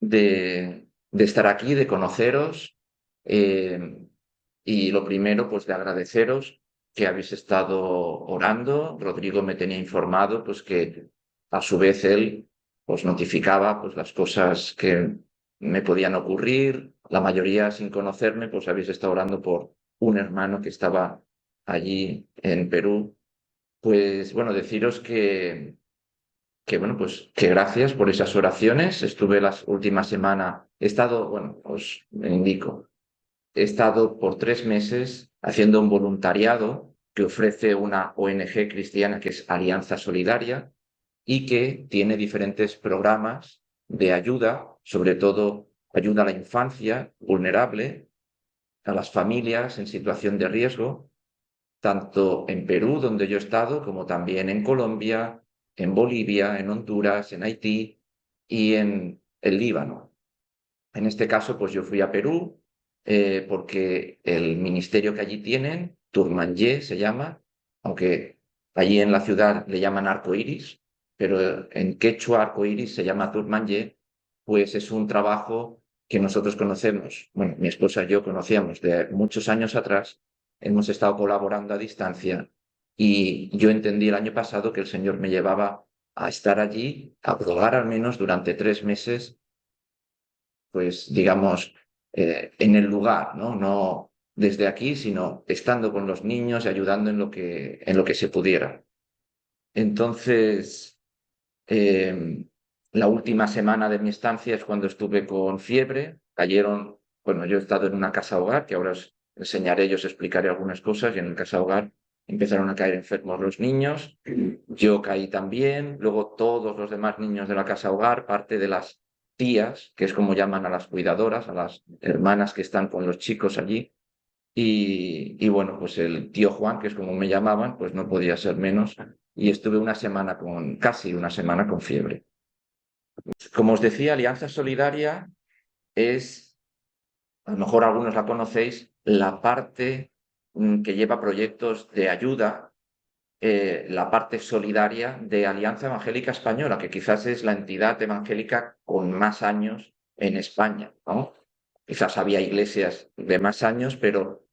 de estar aquí, de conoceros. Y lo primero, pues de agradeceros que habéis estado orando. Rodrigo me tenía informado, pues que a su vez él os notificaba pues las cosas que me podían ocurrir. La mayoría sin conocerme, pues habéis estado orando por un hermano que estaba allí en Perú. Pues bueno, deciros que bueno, pues que gracias por esas oraciones. Estuve las últimas semanas, he estado, bueno, os indico, he estado por 3 meses haciendo un voluntariado que ofrece una ONG cristiana que es Alianza Solidaria y que tiene diferentes programas de ayuda, sobre todo ayuda a la infancia vulnerable, a las familias en situación de riesgo, tanto en Perú, donde yo he estado, como también en Colombia, en Bolivia, en Honduras, en Haití y en el Líbano. En este caso, pues yo fui a Perú porque el ministerio que allí tienen, Turmanjé se llama, aunque allí en la ciudad le llaman arco iris, pero en quechua arco iris se llama Turmanjé, pues es un trabajo que nosotros conocemos, bueno, mi esposa y yo conocíamos de muchos años atrás, hemos estado colaborando a distancia y yo entendí el año pasado que el Señor me llevaba a estar allí, a probar al menos durante 3 meses pues digamos, en el lugar, ¿no? No desde aquí, sino estando con los niños y ayudando en lo que se pudiera. Entonces, la última semana de mi estancia es cuando estuve con fiebre. Cayeron, bueno, yo he estado en una casa hogar, que ahora os enseñaré y os explicaré algunas cosas, y en el casa hogar empezaron a caer enfermos los niños. Yo caí también, luego todos los demás niños de la casa hogar, parte de las tías, que es como llaman a las cuidadoras, a las hermanas que están con los chicos allí. Y bueno, pues el tío Juan, que es como me llamaban, pues no podía ser menos. Y estuve casi una semana con fiebre. Como os decía, Alianza Solidaria es, a lo mejor algunos la conocéis, la parte que lleva proyectos de ayuda, la parte solidaria de Alianza Evangélica Española, que quizás es la entidad evangélica con más años en España, ¿no? Quizás había iglesias de más años, pero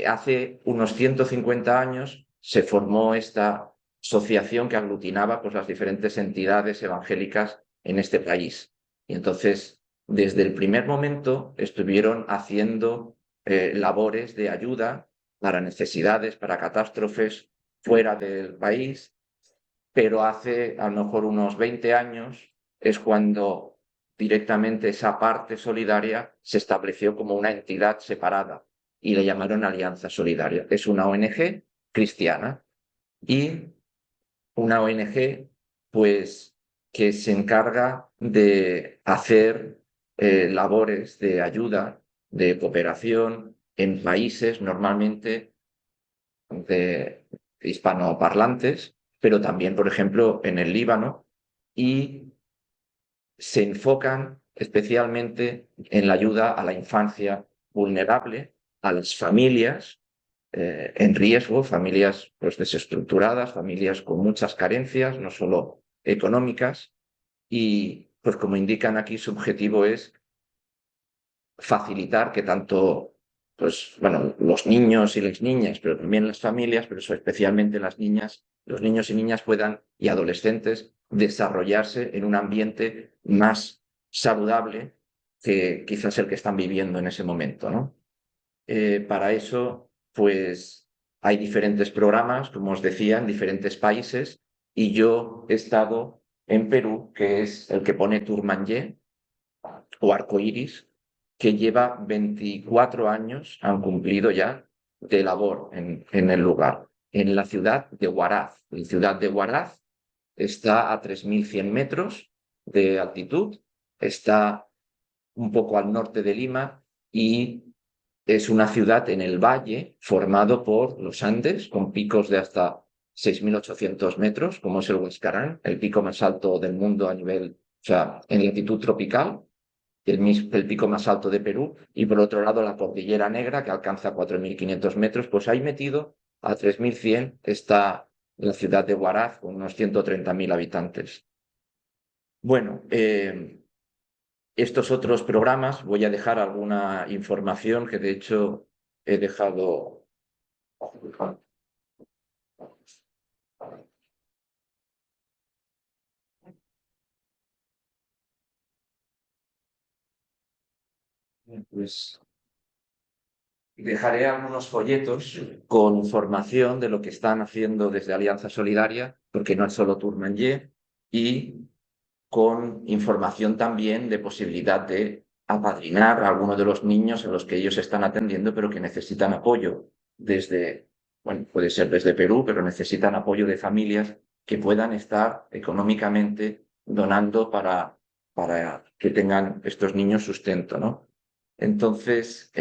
hace unos 150 años se formó esta asociación que aglutinaba pues, las diferentes entidades evangélicas en este país. Y entonces, desde el primer momento, estuvieron haciendo labores de ayuda para necesidades, para catástrofes fuera del país, pero hace a lo mejor unos 20 años es cuando directamente esa parte solidaria se estableció como una entidad separada y le llamaron Alianza Solidaria. Es una ONG cristiana y una ONG pues que se encarga de hacer labores de ayuda, de cooperación en países normalmente de hispanoparlantes, pero también, por ejemplo, en el Líbano, y se enfocan especialmente en la ayuda a la infancia vulnerable, a las familias en riesgo, familias pues, desestructuradas, familias con muchas carencias, no solo económicas, y pues como indican aquí, su objetivo es facilitar que tanto, pues, bueno, los niños y las niñas, pero también las familias, pero eso especialmente las niñas, los niños y niñas puedan y adolescentes desarrollarse en un ambiente más saludable que quizás el que están viviendo en ese momento, ¿no? Para eso, pues, hay diferentes programas, como os decía, en diferentes países, y yo he estado en Perú, que es el que pone Turmanjé, o Arcoiris, que lleva 24 años, han cumplido ya, de labor en el lugar, en la ciudad de Huaraz. La ciudad de Huaraz está a 3.100 metros de altitud, está un poco al norte de Lima y es una ciudad en el valle formado por los Andes, con picos de hasta 6.800 metros, como es el Huascarán, el pico más alto del mundo a nivel, o sea, en latitud tropical, el pico más alto de Perú, y por otro lado la Cordillera Negra, que alcanza 4.500 metros, pues ahí metido a 3.100 está la ciudad de Huaraz, con unos 130.000 habitantes. Bueno, estos otros programas voy a dejar alguna información que de hecho he dejado. Pues dejaré algunos folletos con información de lo que están haciendo desde Alianza Solidaria, porque no es solo Tourmalet, y con información también de posibilidad de apadrinar a algunos de los niños en los que ellos están atendiendo, pero que necesitan apoyo desde, bueno, puede ser desde Perú, pero necesitan apoyo de familias que puedan estar económicamente donando para que tengan estos niños sustento, ¿no? Entonces,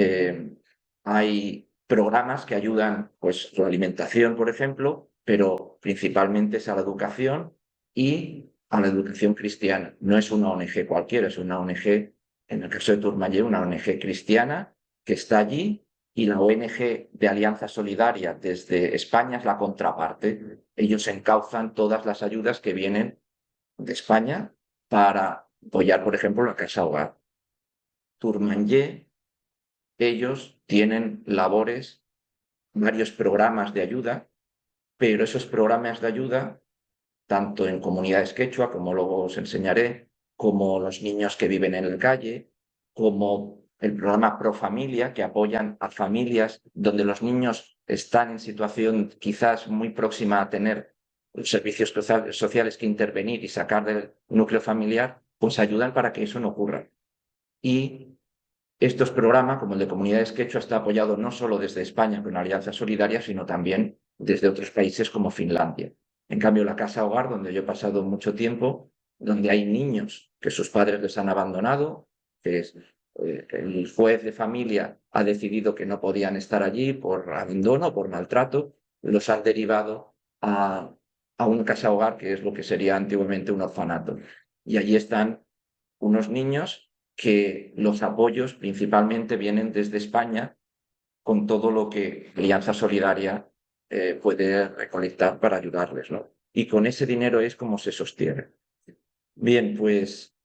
hay programas que ayudan, pues, a la alimentación, por ejemplo, pero principalmente es a la educación y a la educación cristiana. No es una ONG cualquiera, es una ONG, en el caso de Tourmalet, una ONG cristiana que está allí, y la ONG de Alianza Solidaria desde España es la contraparte. Ellos encauzan todas las ayudas que vienen de España para apoyar, por ejemplo, la Casa Hogar. Tourmalet, ellos tienen labores, varios programas de ayuda, pero esos programas de ayuda, tanto en comunidades quechua, como luego os enseñaré, como los niños que viven en la calle, como el programa Pro Familia, que apoyan a familias donde los niños están en situación quizás muy próxima a tener servicios sociales que intervenir y sacar del núcleo familiar, pues ayudan para que eso no ocurra. Y estos programas, como el de Comunidades Quechua, está apoyado no solo desde España con Alianza Solidaria, sino también desde otros países como Finlandia. En cambio, la Casa Hogar, donde yo he pasado mucho tiempo, donde hay niños que sus padres les han abandonado, que es, el juez de familia ha decidido que no podían estar allí por abandono, por maltrato, los han derivado a una Casa Hogar, que es lo que sería antiguamente un orfanato. Y allí están unos niños que los apoyos principalmente vienen desde España, con todo lo que Alianza Solidaria puede recolectar para ayudarles, ¿no? Y con ese dinero es como se sostiene. Bien, pues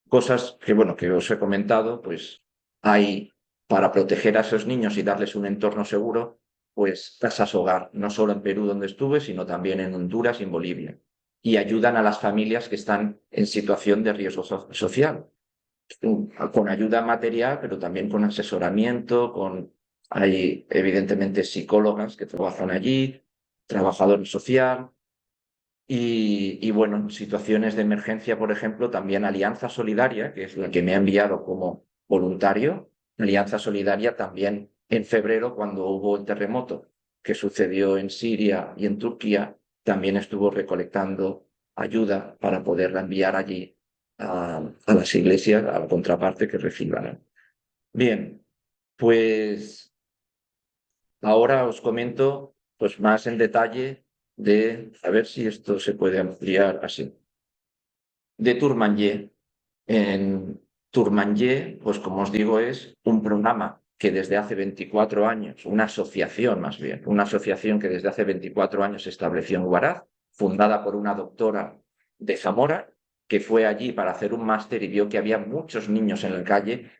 cosas que, bueno, que os he comentado, pues hay, para proteger a esos niños y darles un entorno seguro, pues casas hogar, no solo en Perú donde estuve, sino también en Honduras y en Bolivia. Y ayudan a las familias que están en situación de riesgo social, con ayuda material, pero también con asesoramiento, hay evidentemente psicólogas que trabajan allí, trabajador social, y bueno, en situaciones de emergencia, por ejemplo, también Alianza Solidaria, que es la que me ha enviado como voluntario. Alianza Solidaria también en febrero, cuando hubo el terremoto que sucedió en Siria y en Turquía, también estuvo recolectando ayuda para poderla enviar allí a las iglesias, a la contraparte que reciban. Bien, pues ahora os comento pues más en detalle de, a ver si esto se puede ampliar así, de Tourmalet. En Tourmalet, pues como os digo, es un programa que desde hace 24 años, una asociación más bien, una asociación que desde hace 24 años se estableció en Huaraz, fundada por una doctora de Zamora, que fue allí para hacer un máster y vio que había muchos niños en la calle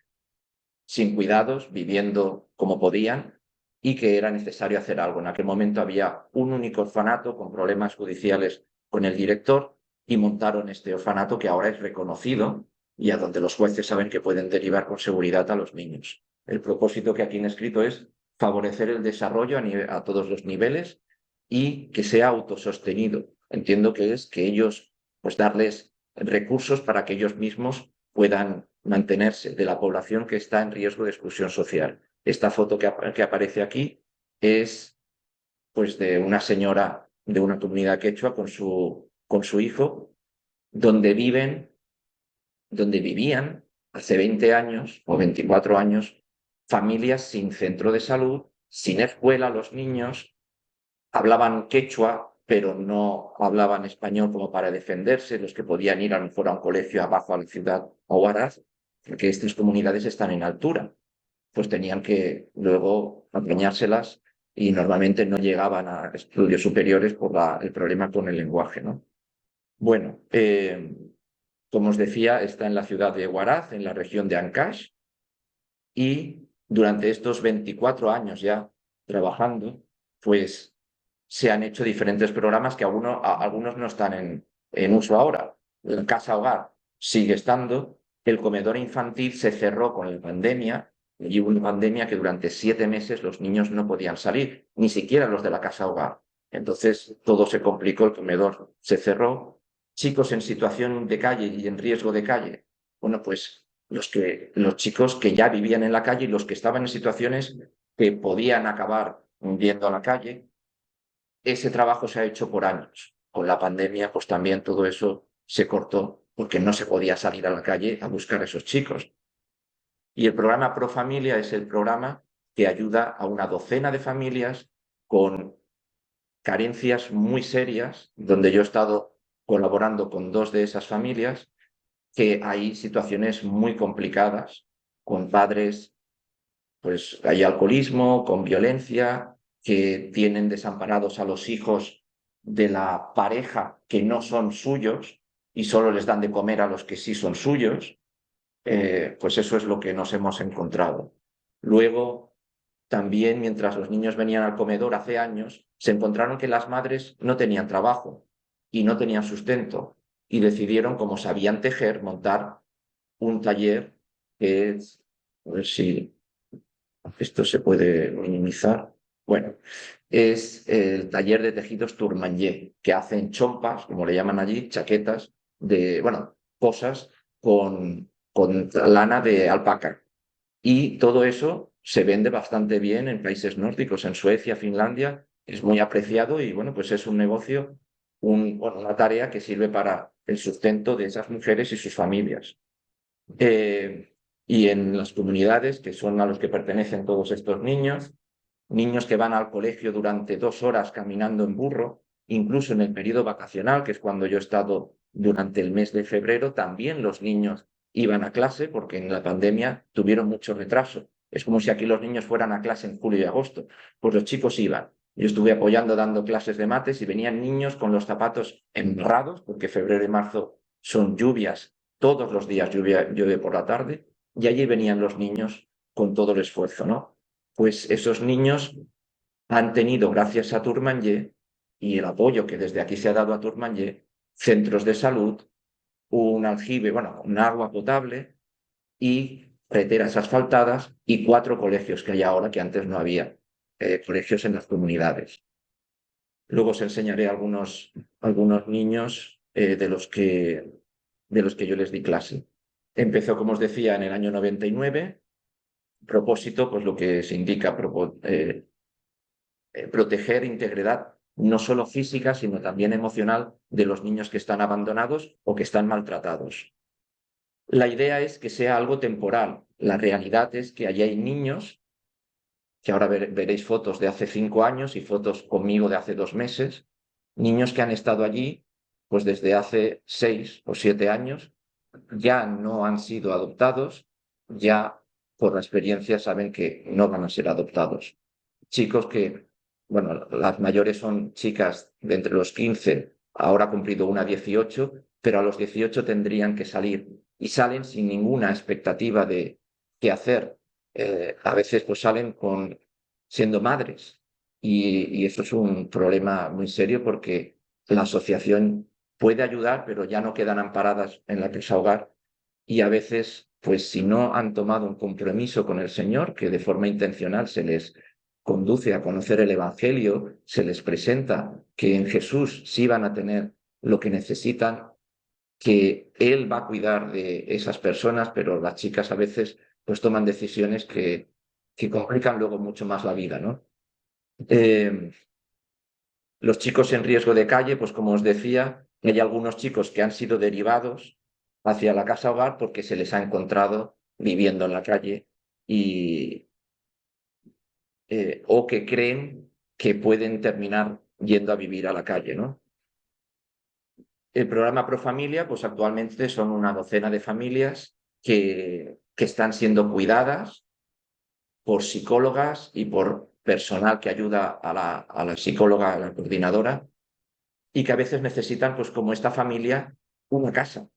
sin cuidados, viviendo como podían, y que era necesario hacer algo. En aquel momento había un único orfanato con problemas judiciales con el director, y montaron este orfanato que ahora es reconocido y a donde los jueces saben que pueden derivar con seguridad a los niños. El propósito que aquí han escrito es favorecer el desarrollo a todos los niveles y que sea autosostenido. Entiendo que es que ellos, pues darles recursos para que ellos mismos puedan mantenerse, de la población que está en riesgo de exclusión social. Esta foto que aparece aquí es, pues, de una señora de una comunidad quechua con su hijo, donde vivían hace 20 años o 24 años familias sin centro de salud, sin escuela. Los niños hablaban quechua, pero no hablaban español como para defenderse. Los que podían ir a lo mejor a un colegio abajo a la ciudad o Huaraz, porque estas comunidades están en altura, pues tenían que luego apañárselas, y normalmente no llegaban a estudios superiores por el problema con el lenguaje, ¿no? Bueno, como os decía, está en la ciudad de Huaraz, en la región de Ancash, y durante estos 24 años ya trabajando, pues se han hecho diferentes programas que algunos no están en uso ahora. La Casa Hogar sigue estando, el comedor infantil se cerró con la pandemia, y hubo una pandemia que durante 7 meses los niños no podían salir, ni siquiera los de la Casa Hogar. Entonces todo se complicó, el comedor se cerró. Chicos en situación de calle y en riesgo de calle, bueno, pues los chicos que ya vivían en la calle y los que estaban en situaciones que podían acabar yendo a la calle, ese trabajo se ha hecho por años. Con la pandemia, pues también todo eso se cortó porque no se podía salir a la calle a buscar a esos chicos. Y el programa Pro Familia es el programa que ayuda a una docena de familias con carencias muy serias, donde yo he estado colaborando con 2 de esas familias, que hay situaciones muy complicadas, con padres, pues hay alcoholismo, con violencia, que tienen desamparados a los hijos de la pareja que no son suyos y solo les dan de comer a los que sí son suyos. Pues eso es lo que nos hemos encontrado. Luego, también mientras los niños venían al comedor hace años, se encontraron que las madres no tenían trabajo y no tenían sustento y decidieron, como sabían tejer, montar un taller que es, a ver si esto se puede minimizar. Bueno, es el taller de tejidos Tourmanier, que hacen chompas, como le llaman allí, chaquetas de, bueno, cosas con lana de alpaca. Y todo eso se vende bastante bien en países nórdicos, en Suecia, Finlandia, es muy apreciado y bueno, pues es un negocio, bueno, una tarea que sirve para el sustento de esas mujeres y sus familias. Y en las comunidades, que son a los que pertenecen todos estos niños, niños que van al colegio durante 2 horas caminando en burro, incluso en el periodo vacacional, que es cuando yo he estado durante el mes de febrero, también los niños iban a clase porque en la pandemia tuvieron mucho retraso. Es como si aquí los niños fueran a clase en julio y agosto. Pues los chicos iban. Yo estuve apoyando dando clases de mates y venían niños con los zapatos embarrados, porque febrero y marzo son lluvias, todos los días llueve por la tarde, y allí venían los niños con todo el esfuerzo, ¿no? Pues esos niños han tenido, gracias a Tourmanier y el apoyo que desde aquí se ha dado a Tourmanier, centros de salud, un aljibe, bueno, un agua potable y carreteras asfaltadas y 4 colegios que hay ahora que antes no había, colegios en las comunidades. Luego os enseñaré algunos niños de los que yo les di clase. Empezó, como os decía, en el año 99. Propósito, pues lo que se indica, proteger integridad no solo física, sino también emocional de los niños que están abandonados o que están maltratados. La idea es que sea algo temporal. La realidad es que allí hay niños, que ahora veréis fotos de hace 5 años y fotos conmigo de hace 2 meses, niños que han estado allí pues desde hace 6 o 7 años, ya no han sido adoptados, ya por la experiencia saben que no van a ser adoptados. Chicos que, bueno, las mayores son chicas de entre los 15, ahora ha cumplido una 18, pero a los 18 tendrían que salir y salen sin ninguna expectativa de qué hacer. A veces pues salen siendo madres y eso es un problema muy serio porque la asociación puede ayudar, pero ya no quedan amparadas en la Casa Hogar y a veces, pues si no han tomado un compromiso con el Señor, que de forma intencional se les conduce a conocer el Evangelio, se les presenta que en Jesús sí van a tener lo que necesitan, que Él va a cuidar de esas personas, pero las chicas a veces pues toman decisiones que complican luego mucho más la vida, ¿no? Los chicos en riesgo de calle, pues como os decía, hay algunos chicos que han sido derivados hacia la casa hogar porque se les ha encontrado viviendo en la calle y, o que creen que pueden terminar yendo a vivir a la calle, ¿no? El programa Pro Familia, pues actualmente son una docena de familias que están siendo cuidadas por psicólogas y por personal que ayuda a la psicóloga, a la coordinadora, y que a veces necesitan, pues como esta familia, una casa.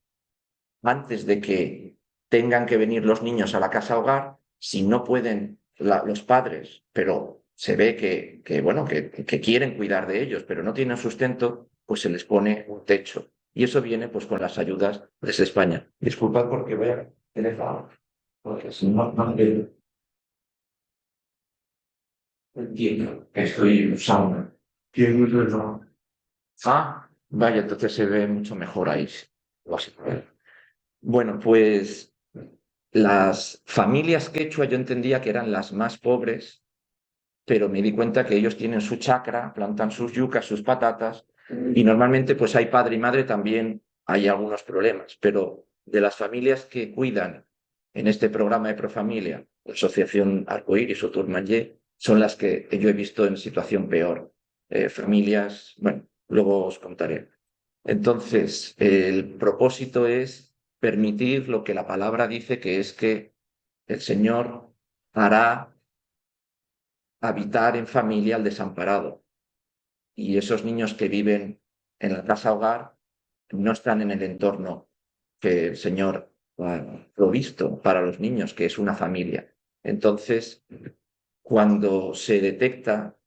antes de que tengan que venir los niños a la casa hogar, si no pueden los padres, pero se ve bueno, que quieren cuidar de ellos, pero no tienen sustento, pues se les pone un techo. Y eso viene pues con las ayudas desde España. Disculpad porque voy a teléfono, porque si no, no entiendo que estoy usando. Ah, vaya, entonces se ve mucho mejor ahí. Bueno, pues las familias quechua yo entendía que eran las más pobres, pero me di cuenta que ellos tienen su chacra, plantan sus yucas, sus patatas, y normalmente pues hay padre y madre también hay algunos problemas, pero de las familias que cuidan en este programa de Profamilia, la Asociación Arcoíris o Tourmalet, son las que yo he visto en situación peor. Familias, bueno, luego os contaré. Entonces, el propósito es permitir lo que la palabra dice, que es que el Señor hará habitar en familia al desamparado. Y esos niños que viven en la casa hogar no están en el entorno que el Señor ha provisto para los niños, que es una familia. Entonces, cuando se detecta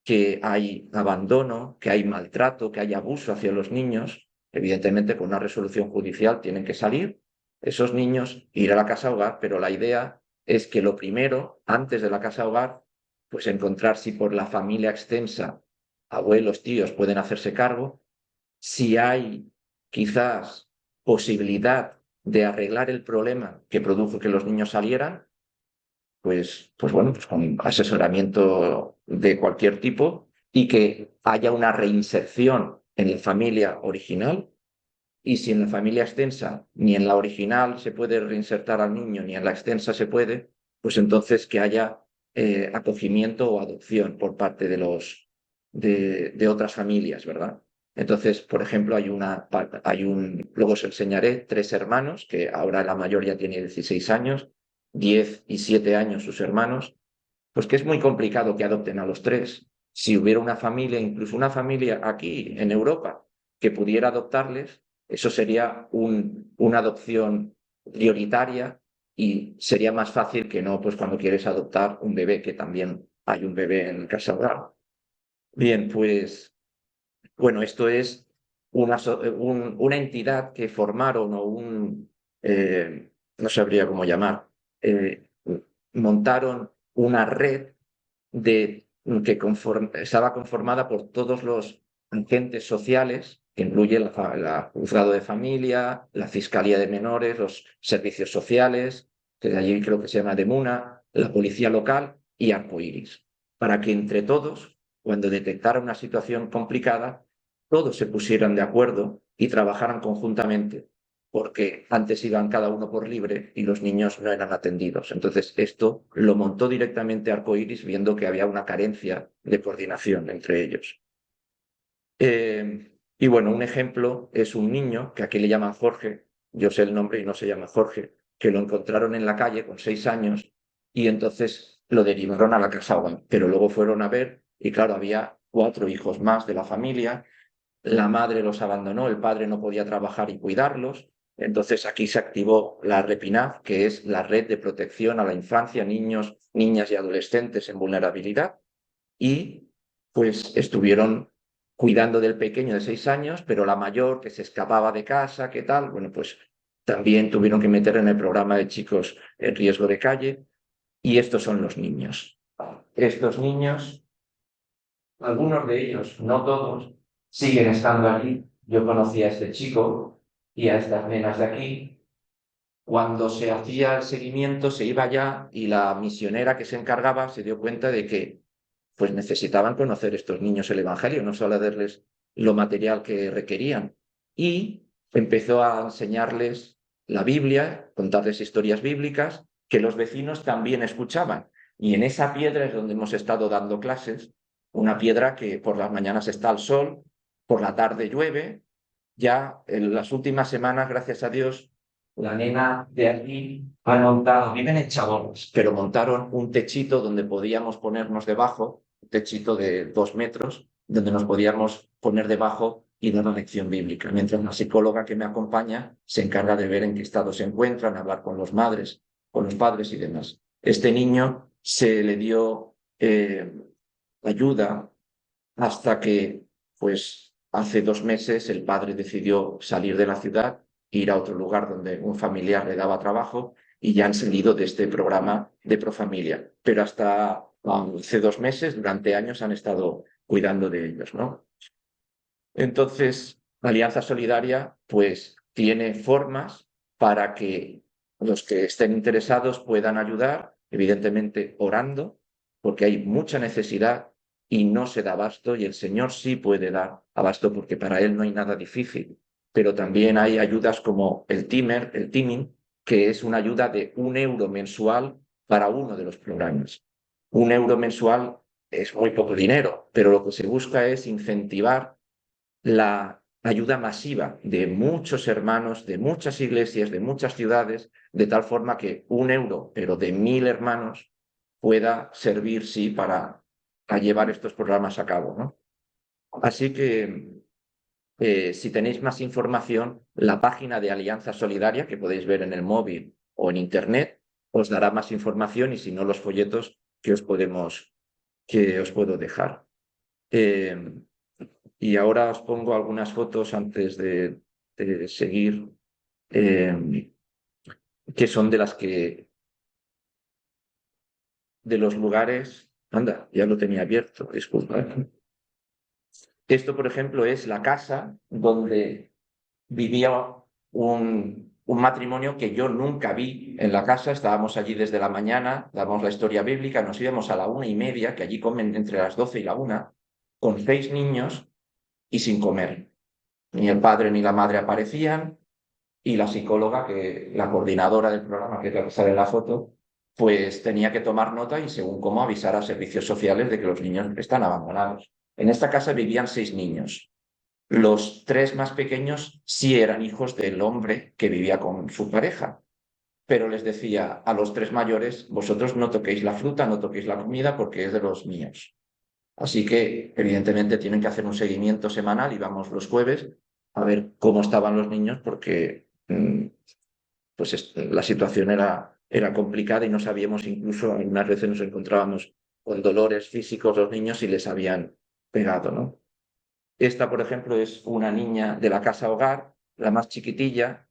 que hay abandono, que hay maltrato, que hay abuso hacia los niños, evidentemente con una resolución judicial tienen que salir esos niños, ir a la casa hogar, pero la idea es que lo primero, antes de la casa hogar, pues encontrar si por la familia extensa, abuelos, tíos pueden hacerse cargo, si hay quizás posibilidad de arreglar el problema que produjo que los niños salieran, pues bueno, pues con asesoramiento de cualquier tipo y que haya una reinserción en la familia original. Y si en la familia extensa ni en la original se puede reinsertar al niño, ni en la extensa se puede, pues entonces que haya acogimiento o adopción por parte de otras familias, ¿verdad? Entonces, por ejemplo, luego os enseñaré 3 hermanos, que ahora la mayor ya tiene 16 años, 10 y 7 años sus hermanos, pues que es muy complicado que adopten a los tres. Si hubiera una familia, incluso una familia aquí en Europa, que pudiera adoptarles, eso sería una adopción prioritaria y sería más fácil que no, pues cuando quieres adoptar un bebé, que también hay un bebé en casa hogar. Bien, pues bueno, esto es una entidad que formaron o no sabría cómo llamar, eh, montaron una red estaba conformada por todos los agentes sociales, que incluye la juzgado de familia, la fiscalía de menores, los servicios sociales, que de allí creo que se llama Demuna, la policía local y Arcoiris, para que entre todos, cuando detectara una situación complicada, todos se pusieran de acuerdo y trabajaran conjuntamente, porque antes iban cada uno por libre y los niños no eran atendidos. Entonces, esto lo montó directamente Arcoiris, viendo que había una carencia de coordinación entre ellos. Y bueno, un ejemplo es un niño, que aquí le llaman Jorge, yo sé el nombre y no se llama Jorge, que lo encontraron en la calle con 6 años y entonces lo derivaron a la casa hogar, pero luego fueron a ver y claro, había 4 hijos más de la familia, la madre los abandonó, el padre no podía trabajar y cuidarlos. Entonces aquí se activó la REPINAF, que es la Red de Protección a la Infancia, Niños, Niñas y Adolescentes en Vulnerabilidad. Y pues estuvieron cuidando del pequeño de 6 años, pero la mayor que se escapaba de casa, ¿qué tal? Bueno, pues también tuvieron que meter en el programa de chicos en riesgo de calle. Y estos son los niños. Estos niños, algunos de ellos, no todos, siguen estando allí. Yo conocí a este chico y a estas nenas de aquí. Cuando se hacía el seguimiento, se iba ya y la misionera que se encargaba se dio cuenta de que pues necesitaban conocer estos niños el Evangelio, no solo darles lo material que requerían. Y empezó a enseñarles la Biblia, contarles historias bíblicas, que los vecinos también escuchaban. Y en esa piedra es donde hemos estado dando clases, una piedra que por las mañanas está al sol, por la tarde llueve. Ya en las últimas semanas, gracias a Dios, la nena de aquí han montado, viven en Chabones, pero montaron un techito donde podíamos ponernos debajo, un techito de 2 metros, donde nos podíamos poner debajo y dar la lección bíblica, mientras la psicóloga que me acompaña se encarga de ver en qué estado se encuentran, hablar con los madres, con los padres y demás. Este niño se le dio ayuda hasta que, pues, hace 2 meses el padre decidió salir de la ciudad, ir a otro lugar donde un familiar le daba trabajo y ya han salido de este programa de Profamilia. Pero hasta hace 2 meses, durante años, han estado cuidando de ellos, ¿no? Entonces, la Alianza Solidaria, pues, tiene formas para que los que estén interesados puedan ayudar, evidentemente orando, porque hay mucha necesidad y no se da abasto, y el Señor sí puede dar abasto porque para Él no hay nada difícil. Pero también hay ayudas como el Teaming, que es una ayuda de 1 euro mensual para uno de los programas. 1 euro mensual es muy poco dinero, pero lo que se busca es incentivar la ayuda masiva de muchos hermanos, de muchas iglesias, de muchas ciudades, de tal forma que 1 euro, pero de 1000 hermanos, pueda servir, sí, para llevar estos programas a cabo, ¿no? Así que, si tenéis más información, la página de Alianza Solidaria, que podéis ver en el móvil o en Internet, os dará más información, y si no, los folletos que os puedo dejar. Y ahora os pongo algunas fotos antes de seguir, que son de los lugares. Anda, ya lo tenía abierto, disculpa. Esto, por ejemplo, es la casa donde vivía un matrimonio que yo nunca vi en la casa. Estábamos allí desde la mañana, dábamos la historia bíblica, nos íbamos a la 1:30, que allí comen entre las 12 y la 1, con 6 niños y sin comer. Ni el padre ni la madre aparecían, y la psicóloga, la coordinadora del programa, que es la que sale en la foto, pues tenía que tomar nota y según cómo avisar a servicios sociales de que los niños están abandonados. En esta casa vivían 6 niños. Los 3 más pequeños sí eran hijos del hombre que vivía con su pareja, pero les decía a los 3 mayores: vosotros no toquéis la fruta, no toquéis la comida porque es de los míos. Así que, evidentemente, tienen que hacer un seguimiento semanal, y vamos los jueves a ver cómo estaban los niños, porque pues la situación era complicada y no sabíamos, incluso algunas veces nos encontrábamos con dolores físicos los niños y les habían pegado, ¿no? Esta, por ejemplo, es una niña de la casa hogar, la más chiquitilla,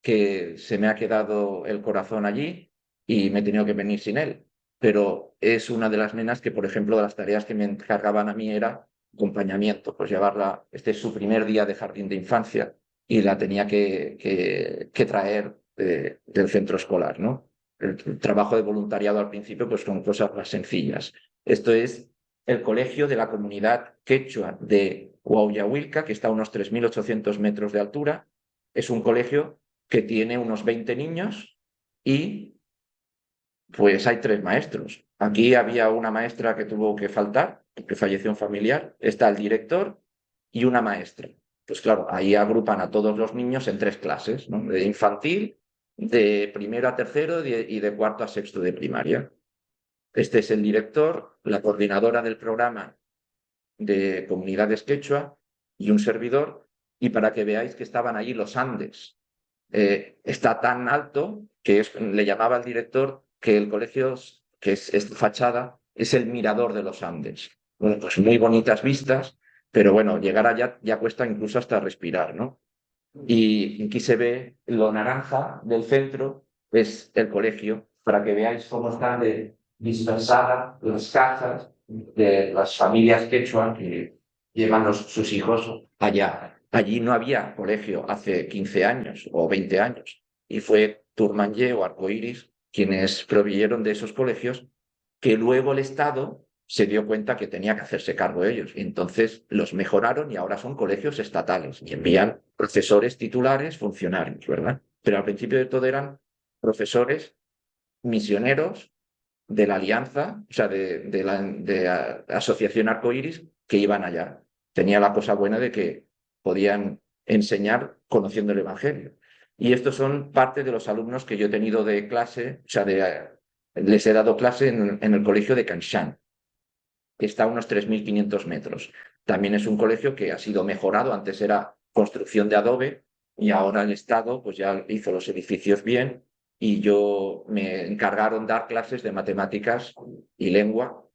que se me ha quedado el corazón allí y me he tenido que venir sin él. Pero es una de las nenas que, por ejemplo, de las tareas que me encargaban a mí era acompañamiento, pues llevarla. Este es su primer día de jardín de infancia y la tenía que traer del centro escolar, ¿no? El trabajo de voluntariado al principio, pues con cosas más sencillas. Esto es el colegio de la comunidad quechua de Huahuahuilca, que está a unos 3.800 metros de altura. Es un colegio que tiene unos 20 niños y pues hay 3 maestros. Aquí había una maestra que tuvo que faltar, porque falleció un familiar, está el director y una maestra. Pues claro, ahí agrupan a todos los niños en 3 clases, ¿no? De infantil, de primero a tercero y de cuarto a sexto de primaria. Este es el director, la coordinadora del programa de comunidades quechua y un servidor, y para que veáis que estaban allí los Andes. Está tan alto que le llamaba al director que el colegio, que es fachada, es el mirador de los Andes. Bueno, pues muy bonitas vistas, pero bueno, llegar allá ya cuesta incluso hasta respirar, ¿no? Y aquí se ve lo naranja del centro, es el colegio, para que veáis cómo están dispersadas las casas de las familias quechua que llevan sus hijos allá. Allí no había colegio hace 15 años o 20 años, y fue Turmanllé o Arcoíris quienes proveyeron de esos colegios, que luego el Estado se dio cuenta que tenía que hacerse cargo de ellos. Y entonces los mejoraron y ahora son colegios estatales y envían profesores titulares, funcionarios, ¿verdad? Pero al principio de todo eran profesores misioneros de la Alianza, o sea, de Asociación Arcoíris, que iban allá. Tenía la cosa buena de que podían enseñar conociendo el Evangelio. Y estos son parte de los alumnos que yo he tenido de clase, o sea, les he dado clase en el colegio de Canshan. que está a unos 3.500 metros. También es un colegio que ha sido mejorado, antes era construcción de adobe y ahora el Estado pues ya hizo los edificios bien y yo me encargaron dar clases de matemáticas y lengua,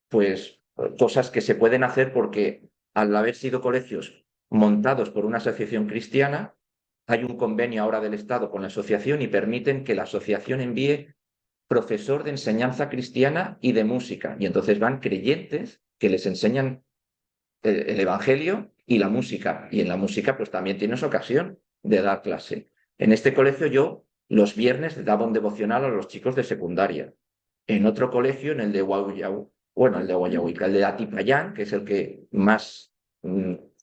pues cosas que se pueden hacer porque al haber sido colegios montados por una asociación cristiana, hay un convenio ahora del Estado con la asociación y permiten que la asociación envíe profesor de enseñanza cristiana y de música. Y entonces van creyentes que les enseñan el Evangelio y la música. Y en la música pues también tienes ocasión de dar clase. En este colegio yo los viernes daba un devocional a los chicos de secundaria. En otro colegio, en el de Guayahuica, el de Atipayán, que es el que más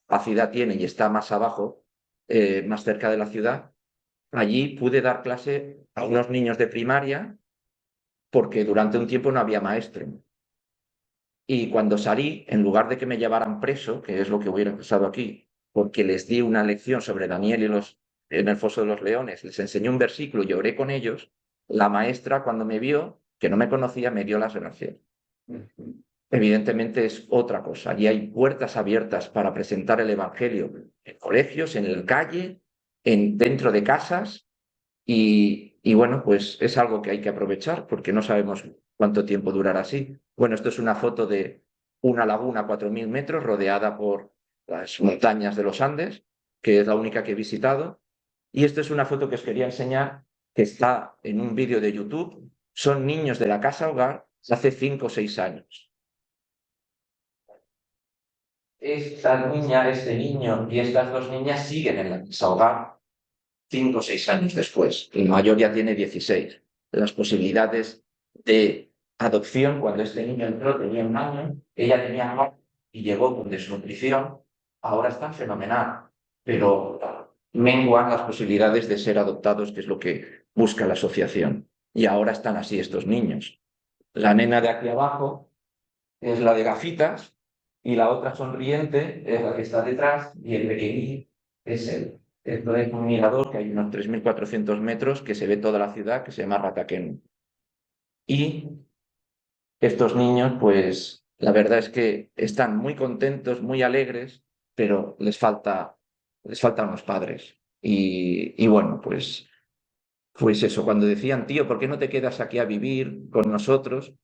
capacidad tiene y está más abajo, más cerca de la ciudad, allí pude dar clase a unos niños de primaria porque durante un tiempo no había maestro. Y cuando salí, en lugar de que me llevaran preso, que es lo que hubiera pasado aquí, porque les di una lección sobre Daniel y en el foso de los leones, les enseñé un versículo, lloré con ellos, la maestra cuando me vio, que no me conocía, me dio las gracias. Evidentemente es otra cosa. Y hay puertas abiertas para presentar el Evangelio en colegios, en la calle, dentro de casas, y bueno, pues es algo que hay que aprovechar porque no sabemos cuánto tiempo durará así. Bueno, esto es una foto de una laguna a 4.000 metros rodeada por las montañas de los Andes, que es la única que he visitado. Y esto es una foto que os quería enseñar, que está en un vídeo de YouTube. Son niños de la casa hogar hace 5 o 6 años. Esta niña, este niño y estas dos niñas siguen en la casa hogar 5 o 6 años después. El mayor ya tiene 16. Las posibilidades de adopción, cuando este niño entró tenía 1 año, ella tenía 9 y llegó con desnutrición, ahora están fenomenal, pero menguan las posibilidades de ser adoptados, que es lo que busca la asociación. Y ahora están así estos niños. La nena de aquí abajo es la de gafitas y la otra sonriente es la que está detrás y el pequeñín es él. Esto es un mirador que hay unos 3.400 metros que se ve toda la ciudad, que se llama Rataquén. Y estos niños, pues la verdad es que están muy contentos, muy alegres, pero les faltan los padres. Y bueno, pues eso, cuando decían, tío, ¿por qué no te quedas aquí a vivir con nosotros?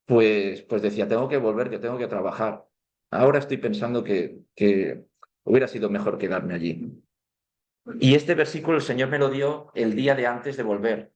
Pues decía, tengo que volver, que tengo que trabajar. Ahora estoy pensando que hubiera sido mejor quedarme allí. Y este versículo el Señor me lo dio el día de antes de volver.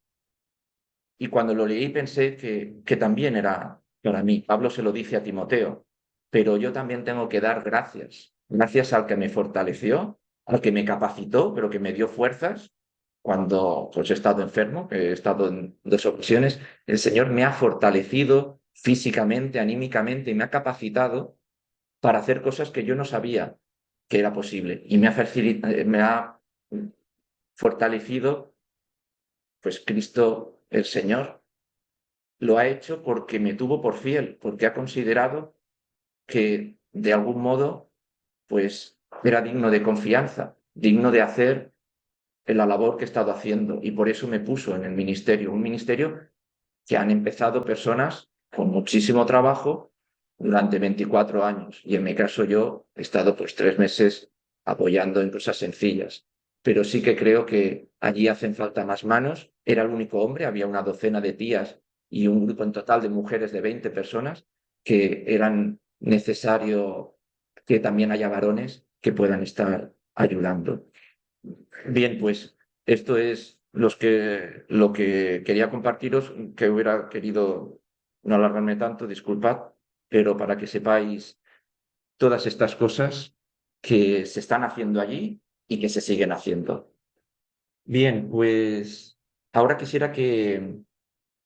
Y cuando lo leí pensé que también era para mí. Pablo se lo dice a Timoteo, pero yo también tengo que dar gracias. Gracias al que me fortaleció, al que me capacitó, pero que me dio fuerzas cuando pues, he estado enfermo, que he estado en 2 ocasiones. El Señor me ha fortalecido físicamente, anímicamente y me ha capacitado para hacer cosas que yo no sabía que era posible. Y me ha fortalecido, pues Cristo el Señor lo ha hecho porque me tuvo por fiel, porque ha considerado que de algún modo pues era digno de confianza, digno de hacer la labor que he estado haciendo y por eso me puso en el ministerio, un ministerio que han empezado personas con muchísimo trabajo durante 24 años y en mi caso yo he estado pues 3 meses apoyando en cosas sencillas, pero sí que creo que allí hacen falta más manos. Era el único hombre, había una docena de tías y un grupo en total de mujeres de 20 personas que eran necesario que también haya varones que puedan estar ayudando. Bien, pues esto es lo que quería compartiros, que hubiera querido no alargarme tanto, disculpad, pero para que sepáis todas estas cosas que se están haciendo allí y que se siguen haciendo. Bien, pues ahora quisiera que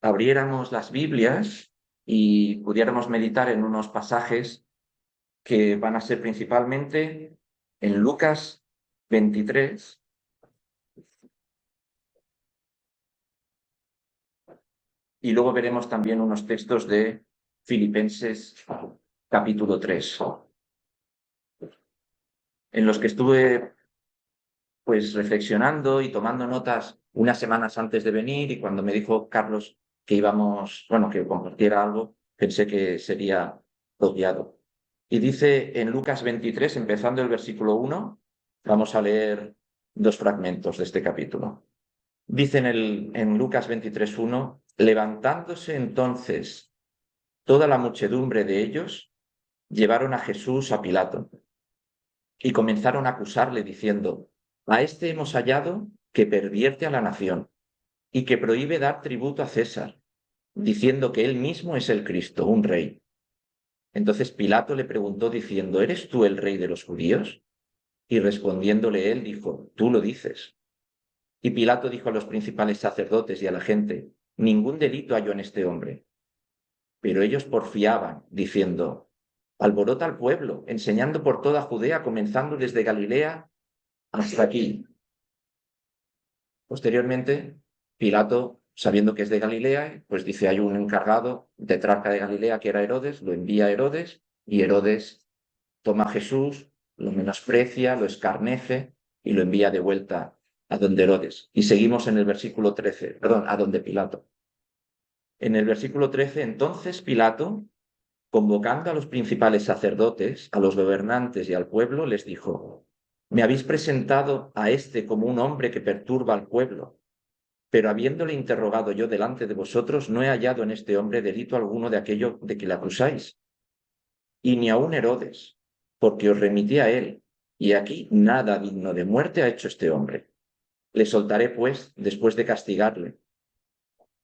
abriéramos las Biblias y pudiéramos meditar en unos pasajes que van a ser principalmente en Lucas 23. Y luego veremos también unos textos de Filipenses capítulo 3, en los que estuve pues reflexionando y tomando notas unas semanas antes de venir y cuando me dijo Carlos que íbamos, bueno, que compartiera algo, pensé que sería odiado. Y dice en Lucas 23, empezando el versículo 1, vamos a leer 2 fragmentos de este capítulo. Dice en Lucas 23:1, levantándose entonces toda la muchedumbre de ellos, llevaron a Jesús a Pilato y comenzaron a acusarle diciendo, a este hemos hallado que pervierte a la nación y que prohíbe dar tributo a César, diciendo que él mismo es el Cristo, un rey. Entonces Pilato le preguntó diciendo, ¿eres tú el rey de los judíos? Y respondiéndole él dijo, tú lo dices. Y Pilato dijo a los principales sacerdotes y a la gente, ningún delito hallo en este hombre. Pero ellos porfiaban, diciendo, alborota al pueblo, enseñando por toda Judea, comenzando desde Galilea hasta aquí. Posteriormente, Pilato, sabiendo que es de Galilea, pues dice, hay un encargado, tetrarca de Galilea, que era Herodes, lo envía a Herodes, y Herodes toma a Jesús, lo menosprecia, lo escarnece y lo envía de vuelta a donde Herodes. Y seguimos en el versículo 13, perdón, a donde Pilato. En el versículo 13, entonces Pilato, convocando a los principales sacerdotes, a los gobernantes y al pueblo, les dijo, me habéis presentado a este como un hombre que perturba al pueblo, pero habiéndole interrogado yo delante de vosotros, no he hallado en este hombre delito alguno de aquello de que le acusáis, y ni aun Herodes, porque os remití a él, y aquí nada digno de muerte ha hecho este hombre. Le soltaré, pues, después de castigarle.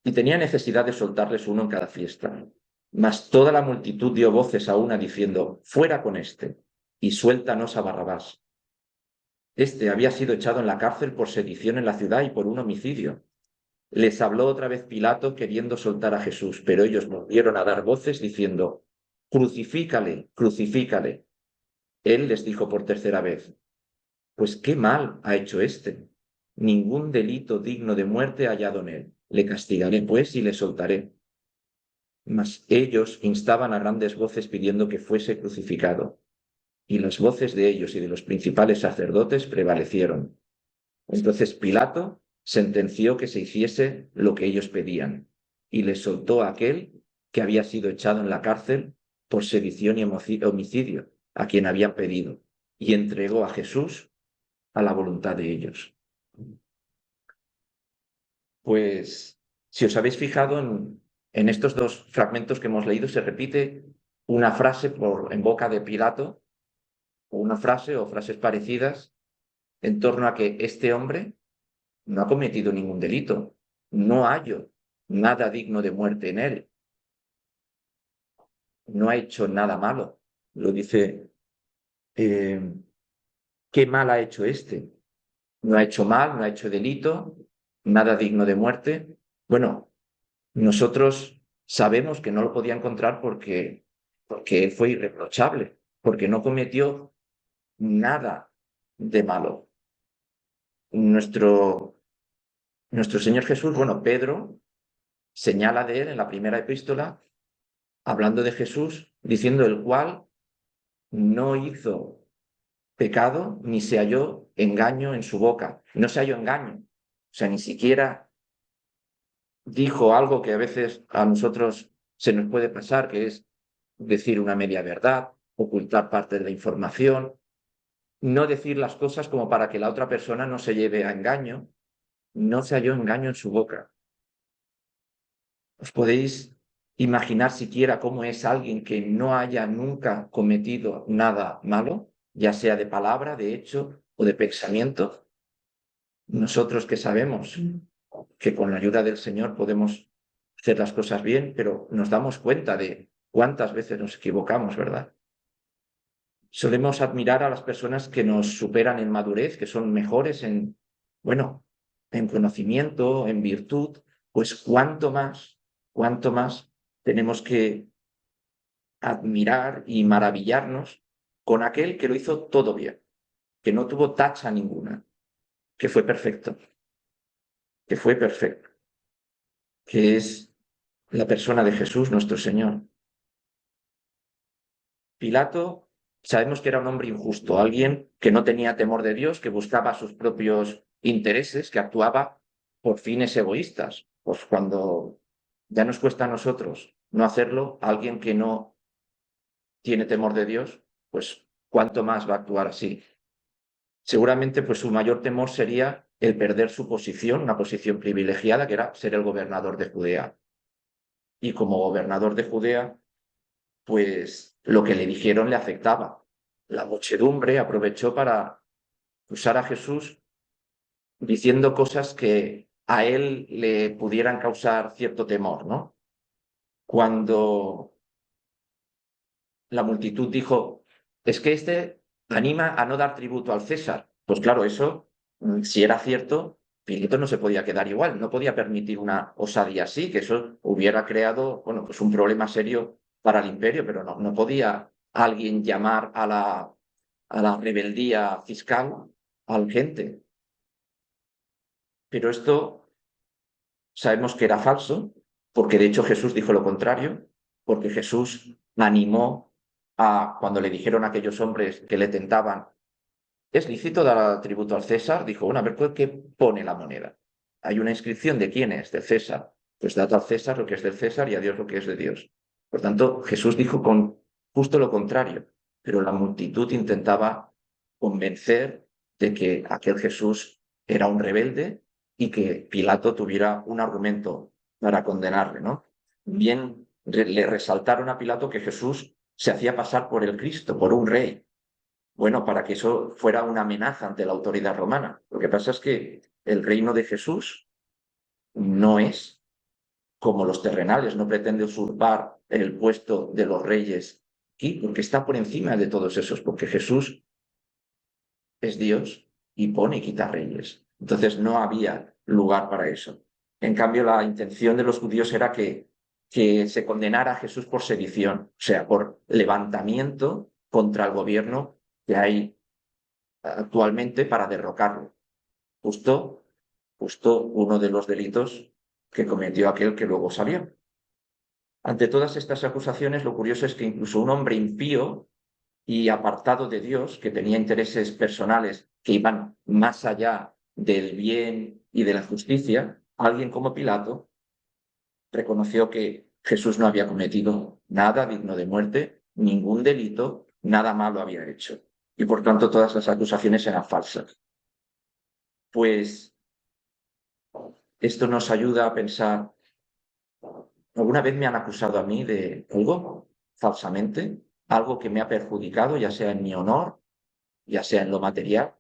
Y tenía necesidad de soltarles uno en cada fiesta. Mas toda la multitud dio voces a una diciendo, fuera con este, y suéltanos a Barrabás. Este había sido echado en la cárcel por sedición en la ciudad y por un homicidio. Les habló otra vez Pilato queriendo soltar a Jesús, pero ellos volvieron a dar voces diciendo, crucifícale, crucifícale. Él les dijo por tercera vez, pues qué mal ha hecho éste. Ningún delito digno de muerte ha hallado en él. Le castigaré, pues, y le soltaré. Mas ellos instaban a grandes voces pidiendo que fuese crucificado. Y las voces de ellos y de los principales sacerdotes prevalecieron. Entonces Pilato sentenció que se hiciese lo que ellos pedían y les soltó a aquel que había sido echado en la cárcel por sedición y homicidio, a quien habían pedido, y entregó a Jesús a la voluntad de ellos. Pues, si os habéis fijado en estos 2 fragmentos que hemos leído, se repite una frase en boca de Pilato, o una frase o frases parecidas, en torno a que este hombre no ha cometido ningún delito, no hallo nada digno de muerte en él, no ha hecho nada malo. Lo dice, ¿qué mal ha hecho este? No ha hecho mal, no ha hecho delito, nada digno de muerte. Bueno, nosotros sabemos que no lo podía encontrar porque él fue irreprochable, porque no cometió nada de malo. Nuestro Señor Jesús, bueno, Pedro señala de él en la primera epístola, hablando de Jesús, diciendo el cual no hizo pecado ni se halló engaño en su boca. No se halló engaño. O sea, ni siquiera dijo algo que a veces a nosotros se nos puede pasar, que es decir una media verdad, ocultar parte de la información, no decir las cosas como para que la otra persona no se lleve a engaño. No se halló engaño en su boca. ¿Os podéis imaginar siquiera cómo es alguien que no haya nunca cometido nada malo, ya sea de palabra, de hecho o de pensamiento? Nosotros que sabemos que con la ayuda del Señor podemos hacer las cosas bien, pero nos damos cuenta de cuántas veces nos equivocamos, ¿verdad? Solemos admirar a las personas que nos superan en madurez, que son mejores bueno, en conocimiento, en virtud, pues cuánto más tenemos que admirar y maravillarnos con aquel que lo hizo todo bien, que no tuvo tacha ninguna, que fue perfecto, que fue perfecto, que es la persona de Jesús, nuestro Señor. Pilato, sabemos que era un hombre injusto, alguien que no tenía temor de Dios, que buscaba sus propios intereses, que actuaba por fines egoístas. Pues cuando ya nos cuesta a nosotros no hacerlo, alguien que no tiene temor de Dios, pues ¿cuánto más va a actuar así? Seguramente pues su mayor temor sería el perder su posición, una posición privilegiada que era ser el gobernador de Judea. Y como gobernador de Judea, pues lo que le dijeron le afectaba. La muchedumbre aprovechó para usar a Jesús diciendo cosas que a él le pudieran causar cierto temor, ¿no? Cuando la multitud dijo, es que este anima a no dar tributo al César. Pues claro, eso, si era cierto, Pilato no se podía quedar igual, no podía permitir una osadía así, que eso hubiera creado, bueno, pues un problema serio para el imperio, pero no podía alguien llamar a la rebeldía fiscal a la gente. Pero esto sabemos que era falso, porque de hecho Jesús dijo lo contrario, porque Jesús animó a, cuando le dijeron a aquellos hombres que le tentaban, ¿es lícito dar tributo al César? Dijo, bueno, a ver, ¿qué pone la moneda? Hay una inscripción de quién es, del César. Pues dad al César lo que es del César y a Dios lo que es de Dios. Por tanto, Jesús dijo con justo lo contrario, pero la multitud intentaba convencer de que aquel Jesús era un rebelde y que Pilato tuviera un argumento para condenarle, ¿no? Bien le resaltaron a Pilato que Jesús se hacía pasar por el Cristo, por un rey. Bueno, para que eso fuera una amenaza ante la autoridad romana. Lo que pasa es que el reino de Jesús no es como los terrenales, no pretende usurpar el puesto de los reyes aquí, porque está por encima de todos esos, porque Jesús es Dios y pone y quita reyes. Entonces no había lugar para eso. En cambio, la intención de los judíos era que se condenara a Jesús por sedición, o sea, por levantamiento contra el gobierno que hay actualmente para derrocarlo. Justo, justo uno de los delitos que cometió aquel que luego salió. Ante todas estas acusaciones, lo curioso es que incluso un hombre impío y apartado de Dios, que tenía intereses personales que iban más allá del bien y de la justicia, alguien como Pilato reconoció que Jesús no había cometido nada digno de muerte, ningún delito, nada malo había hecho. Y por tanto todas las acusaciones eran falsas. Pues esto nos ayuda a pensar, ¿alguna vez me han acusado a mí de algo falsamente? Algo que me ha perjudicado, ya sea en mi honor, ya sea en lo material.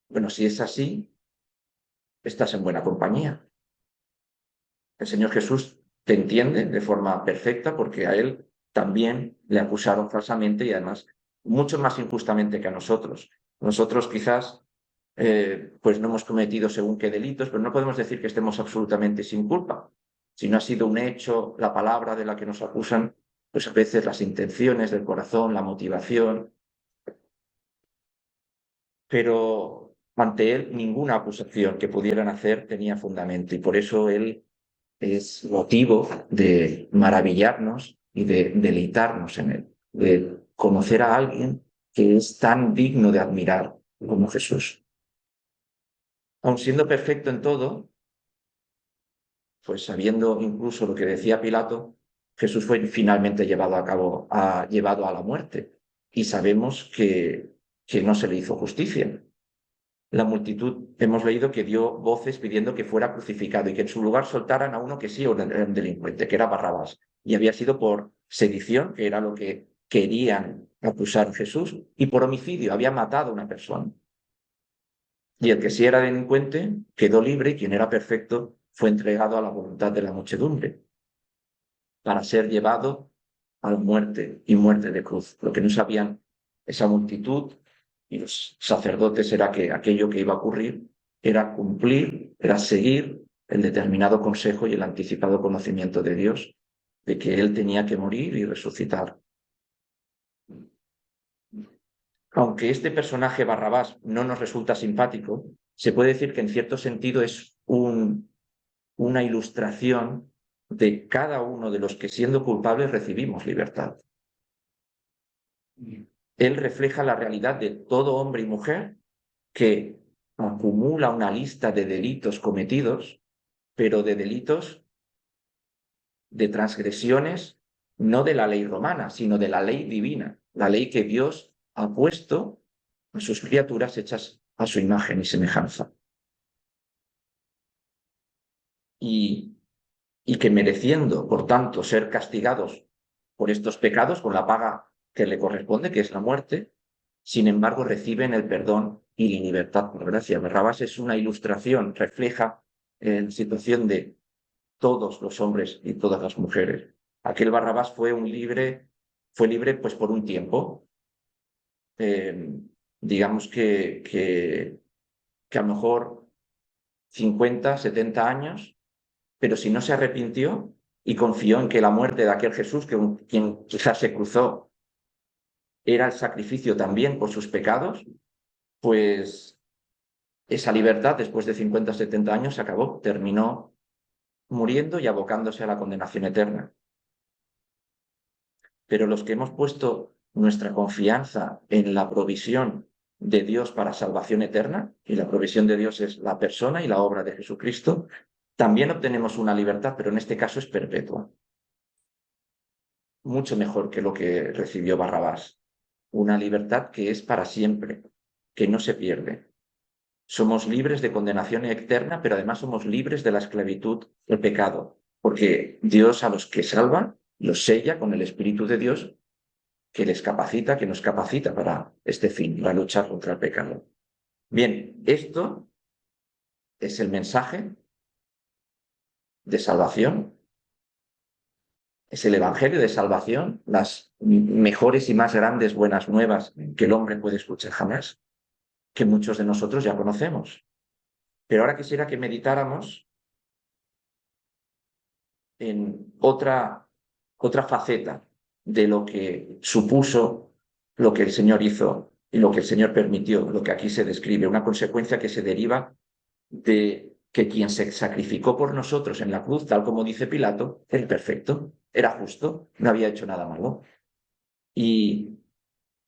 Bueno, si es así, estás en buena compañía. El Señor Jesús te entiende de forma perfecta porque a Él también le acusaron falsamente y además mucho más injustamente que a nosotros. Nosotros quizás pues no hemos cometido según qué delitos, pero no podemos decir que estemos absolutamente sin culpa. Si no ha sido un hecho, la palabra de la que nos acusan, pues a veces las intenciones del corazón, la motivación, pero ante él ninguna acusación que pudieran hacer tenía fundamento y por eso él es motivo de maravillarnos y de deleitarnos en él, de conocer a alguien que es tan digno de admirar como Jesús. Aun siendo perfecto en todo, pues sabiendo incluso lo que decía Pilato, Jesús fue finalmente llevado a cabo, llevado a la muerte. Y sabemos que no se le hizo justicia. La multitud, hemos leído que dio voces pidiendo que fuera crucificado y que en su lugar soltaran a uno que sí era un delincuente, que era Barrabás. Y había sido por sedición, que era lo que querían acusar a Jesús, y por homicidio, había matado a una persona. Y el que sí era delincuente quedó libre y quien era perfecto fue entregado a la voluntad de la muchedumbre para ser llevado a la muerte y muerte de cruz. Lo que no sabían esa multitud y los sacerdotes era que aquello que iba a ocurrir era cumplir, era seguir el determinado consejo y el anticipado conocimiento de Dios de que Él tenía que morir y resucitar. Aunque este personaje Barrabás no nos resulta simpático, se puede decir que en cierto sentido es una ilustración de cada uno de los que siendo culpables recibimos libertad. Él refleja la realidad de todo hombre y mujer que acumula una lista de delitos cometidos, pero de delitos, de transgresiones no de la ley romana, sino de la ley divina, la ley que Dios ha puesto a sus criaturas hechas a su imagen y semejanza. Y que mereciendo, por tanto, ser castigados por estos pecados con la paga que le corresponde, que es la muerte, sin embargo reciben el perdón y la libertad por gracia. Barrabás es una ilustración, refleja la situación de todos los hombres y todas las mujeres. Aquel Barrabás fue libre pues por un tiempo. Digamos que a lo mejor 50, 70 años, pero si no se arrepintió y confió en que la muerte de aquel Jesús, quien quizás se cruzó, era el sacrificio también por sus pecados, pues esa libertad después de 50, 70 años se acabó, terminó muriendo y abocándose a la condenación eterna. Pero los que hemos puesto nuestra confianza en la provisión de Dios para salvación eterna, y la provisión de Dios es la persona y la obra de Jesucristo, también obtenemos una libertad, pero en este caso es perpetua. Mucho mejor que lo que recibió Barrabás. Una libertad que es para siempre, que no se pierde. Somos libres de condenación eterna, pero además somos libres de la esclavitud del pecado, porque Dios a los que salva los sella con el Espíritu de Dios que les capacita, que nos capacita para este fin, para luchar contra el pecado. Bien, esto es el mensaje de salvación, es el Evangelio de salvación, las mejores y más grandes buenas nuevas que el hombre puede escuchar jamás, que muchos de nosotros ya conocemos. Pero ahora quisiera que meditáramos en otra faceta de lo que supuso lo que el Señor hizo y lo que el Señor permitió, lo que aquí se describe, una consecuencia que se deriva de que quien se sacrificó por nosotros en la cruz, tal como dice Pilato, era perfecto, era justo, no había hecho nada malo. Y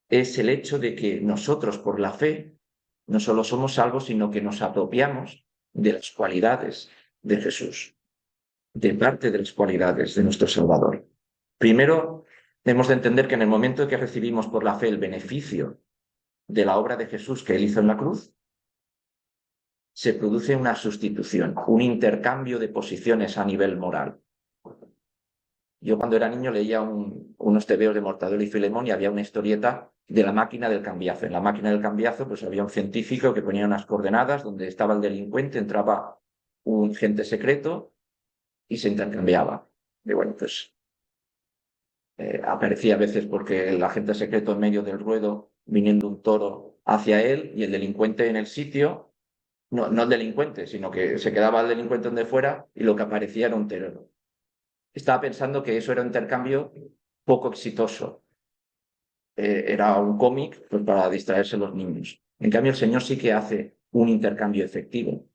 es el hecho de que nosotros, por la fe, no solo somos salvos, sino que nos apropiamos de las cualidades de Jesús, de parte de las cualidades de nuestro Salvador. Primero, hemos de entender que en el momento en que recibimos por la fe el beneficio de la obra de Jesús que Él hizo en la cruz, se produce una sustitución, un intercambio de posiciones a nivel moral. Yo cuando era niño leía unos tebeos de Mortadelo y Filemón y había una historieta de la máquina del cambiazo. En la máquina del cambiazo pues había un científico que ponía unas coordenadas donde estaba el delincuente, entraba un agente secreto y se intercambiaba. Y bueno, pues aparecía a veces porque el agente secreto en medio del ruedo viniendo un toro hacia él y el delincuente en el sitio. No el delincuente, sino que se quedaba el delincuente donde fuera y lo que aparecía era un toro. Estaba pensando que eso era un intercambio poco exitoso. Era un cómic pues, para distraerse los niños. En cambio, el Señor sí que hace un intercambio efectivo.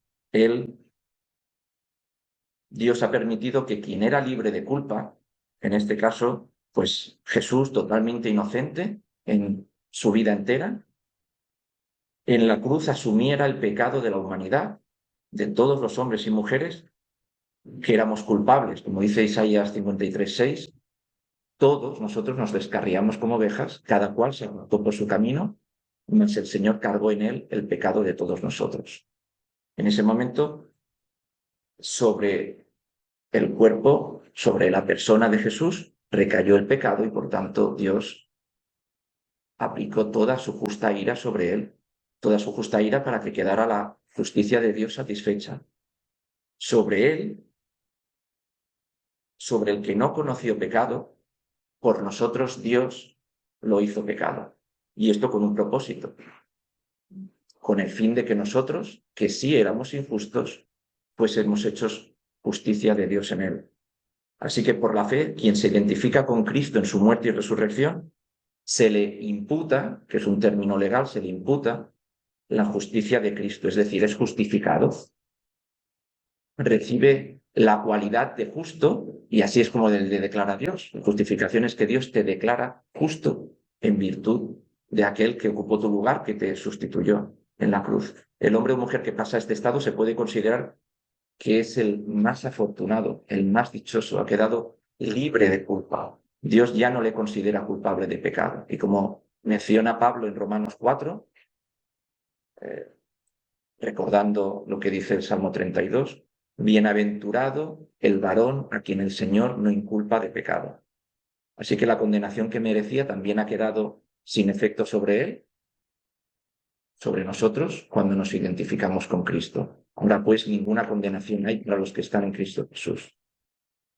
Dios ha permitido que quien era libre de culpa, en este caso, pues Jesús, totalmente inocente en su vida entera, en la cruz asumiera el pecado de la humanidad, de todos los hombres y mujeres que éramos culpables, como dice Isaías 53:6, todos nosotros nos descarriamos como ovejas, cada cual se apartó por su camino, mas el Señor cargó en él el pecado de todos nosotros. En ese momento, sobre el cuerpo, sobre la persona de Jesús, recayó el pecado y por tanto Dios aplicó toda su justa ira sobre él, toda su justa ira para que quedara la justicia de Dios satisfecha. Sobre él, sobre el que no conoció pecado, por nosotros Dios lo hizo pecado. Y esto con un propósito, con el fin de que nosotros, que sí éramos injustos, pues hemos hecho justicia de Dios en él. Así que por la fe, quien se identifica con Cristo en su muerte y resurrección, se le imputa, que es un término legal, se le imputa la justicia de Cristo, es decir, es justificado, recibe la cualidad de justo, y así es como le declara Dios. La justificación es que Dios te declara justo en virtud de aquel que ocupó tu lugar, que te sustituyó en la cruz. El hombre o mujer que pasa a este estado se puede considerar que es el más afortunado, el más dichoso, ha quedado libre de culpa. Dios ya no le considera culpable de pecado. Y como menciona Pablo en Romanos 4, eh, recordando lo que dice el Salmo 32, bienaventurado el varón a quien el Señor no inculpa de pecado. Así que la condenación que merecía también ha quedado sin efecto sobre él, sobre nosotros, cuando nos identificamos con Cristo. Ahora pues ninguna condenación hay para los que están en Cristo Jesús.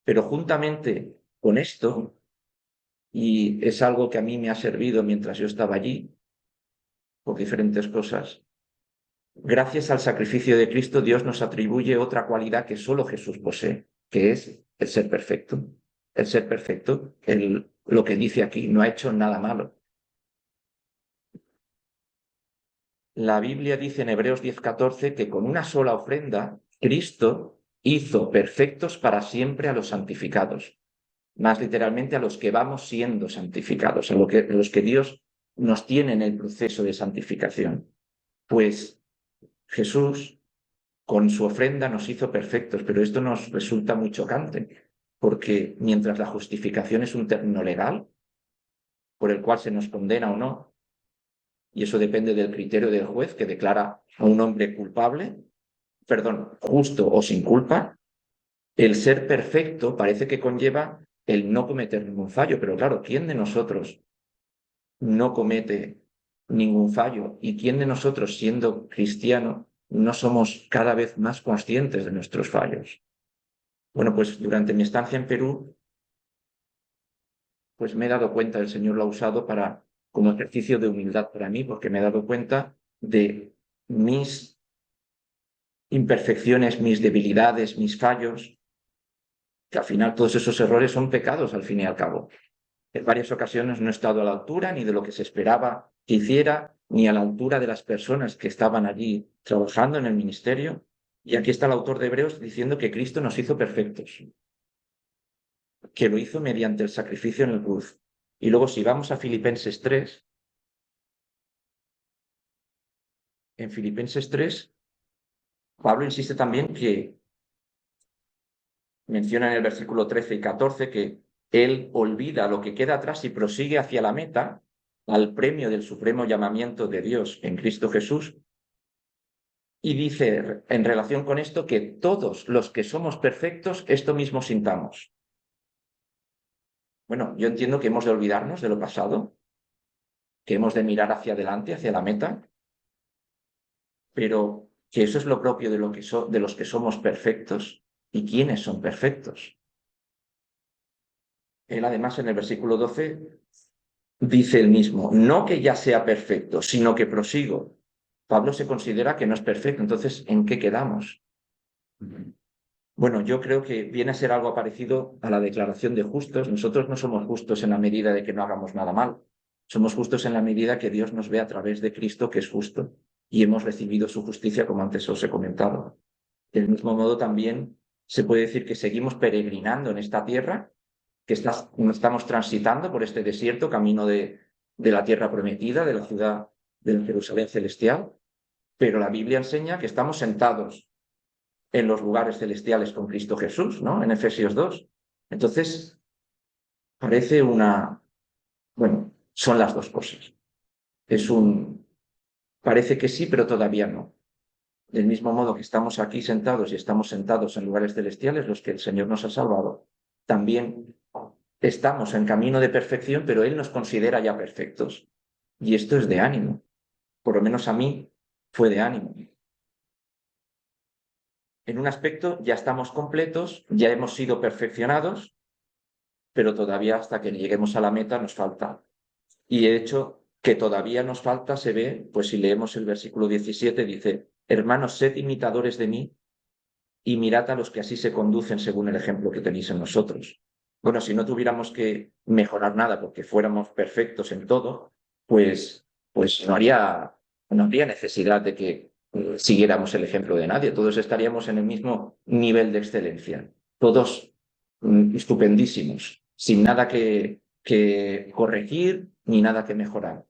Pero juntamente con esto, y es algo que a mí me ha servido mientras yo estaba allí, por diferentes cosas, gracias al sacrificio de Cristo, Dios nos atribuye otra cualidad que solo Jesús posee, que es el ser perfecto. El ser perfecto, lo que dice aquí, no ha hecho nada malo. La Biblia dice en Hebreos 10:14 que con una sola ofrenda, Cristo hizo perfectos para siempre a los santificados, más literalmente a los que vamos siendo santificados, a los que Dios nos tiene en el proceso de santificación. Pues Jesús con su ofrenda nos hizo perfectos, pero esto nos resulta muy chocante, porque mientras la justificación es un término legal por el cual se nos condena o no, y eso depende del criterio del juez que declara a un hombre culpable, perdón, justo o sin culpa, el ser perfecto parece que conlleva el no cometer ningún fallo, pero claro, ¿quién de nosotros no comete ningún fallo? ¿Y quién de nosotros, siendo cristiano, no somos cada vez más conscientes de nuestros fallos? Bueno, pues durante mi estancia en Perú, pues me he dado cuenta, el Señor lo ha usado como ejercicio de humildad para mí, porque me he dado cuenta de mis imperfecciones, mis debilidades, mis fallos, que al final todos esos errores son pecados al fin y al cabo. En varias ocasiones no he estado a la altura ni de lo que se esperaba que hiciera, ni a la altura de las personas que estaban allí trabajando en el ministerio. Y aquí está el autor de Hebreos diciendo que Cristo nos hizo perfectos, que lo hizo mediante el sacrificio en la cruz. Y luego si vamos a Filipenses 3, en Filipenses 3, Pablo insiste también que menciona en el versículo 13 y 14 que él olvida lo que queda atrás y prosigue hacia la meta, al premio del supremo llamamiento de Dios en Cristo Jesús. Y dice en relación con esto que todos los que somos perfectos, esto mismo sintamos. Bueno, yo entiendo que hemos de olvidarnos de lo pasado, que hemos de mirar hacia adelante, hacia la meta, pero que eso es lo propio de los que somos perfectos. ¿Y quiénes son perfectos? Él además en el versículo 12 dice el mismo, no que ya sea perfecto, sino que prosigo. Pablo se considera que no es perfecto, entonces, ¿en qué quedamos? Bueno, yo creo que viene a ser algo parecido a la declaración de justos. Nosotros no somos justos en la medida de que no hagamos nada mal. Somos justos en la medida que Dios nos ve a través de Cristo, que es justo, y hemos recibido su justicia, como antes os he comentado. Del mismo modo, también se puede decir que seguimos peregrinando en esta tierra, que estamos transitando por este desierto, camino de la tierra prometida, de la ciudad de la Jerusalén celestial, pero la Biblia enseña que estamos sentados en los lugares celestiales con Cristo Jesús, ¿no? En Efesios 2. Entonces, parece bueno, son las dos cosas. Parece que sí, pero todavía no. Del mismo modo que estamos aquí sentados y estamos sentados en lugares celestiales, los que el Señor nos ha salvado, también estamos en camino de perfección, pero Él nos considera ya perfectos. Y esto es de ánimo. Por lo menos a mí fue de ánimo. En un aspecto ya estamos completos, ya hemos sido perfeccionados, pero todavía hasta que lleguemos a la meta nos falta. Y de hecho, que todavía nos falta se ve, pues si leemos el versículo 17, dice, hermanos, sed imitadores de mí y mirad a los que así se conducen según el ejemplo que tenéis en nosotros. Bueno, si no tuviéramos que mejorar nada porque fuéramos perfectos en todo, pues no habría necesidad de que siguiéramos el ejemplo de nadie. Todos estaríamos en el mismo nivel de excelencia. Todos estupendísimos, sin nada que corregir ni nada que mejorar.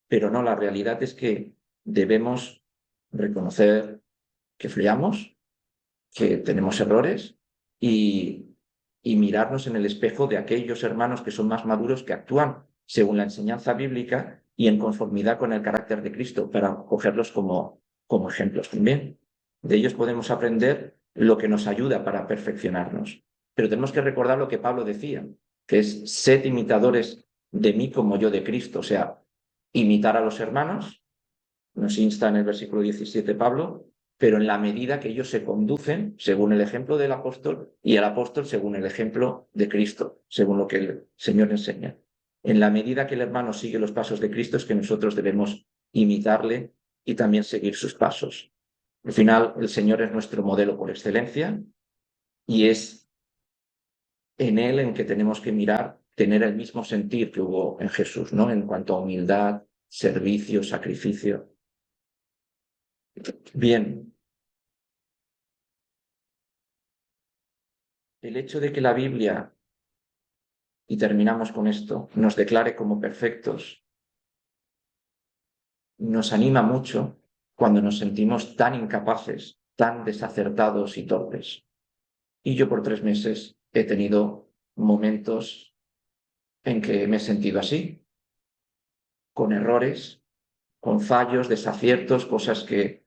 Pero no, la realidad es que debemos reconocer que fallamos, que tenemos errores y y mirarnos en el espejo de aquellos hermanos que son más maduros, que actúan según la enseñanza bíblica y en conformidad con el carácter de Cristo, para cogerlos como ejemplos también. De ellos podemos aprender lo que nos ayuda para perfeccionarnos. Pero tenemos que recordar lo que Pablo decía, que es: sed imitadores de mí como yo de Cristo. O sea, imitar a los hermanos, nos insta en el versículo 17 Pablo, pero en la medida que ellos se conducen según el ejemplo del apóstol y el apóstol según el ejemplo de Cristo, según lo que el Señor enseña. En la medida que el hermano sigue los pasos de Cristo es que nosotros debemos imitarle y también seguir sus pasos. Al final, el Señor es nuestro modelo por excelencia y es en Él en que tenemos que mirar, tener el mismo sentir que hubo en Jesús, ¿no? En cuanto a humildad, servicio, sacrificio. Bien, el hecho de que la Biblia, y terminamos con esto, nos declare como perfectos, nos anima mucho cuando nos sentimos tan incapaces, tan desacertados y torpes. Y yo por 3 meses he tenido momentos en que me he sentido así, con errores, con fallos, desaciertos, cosas que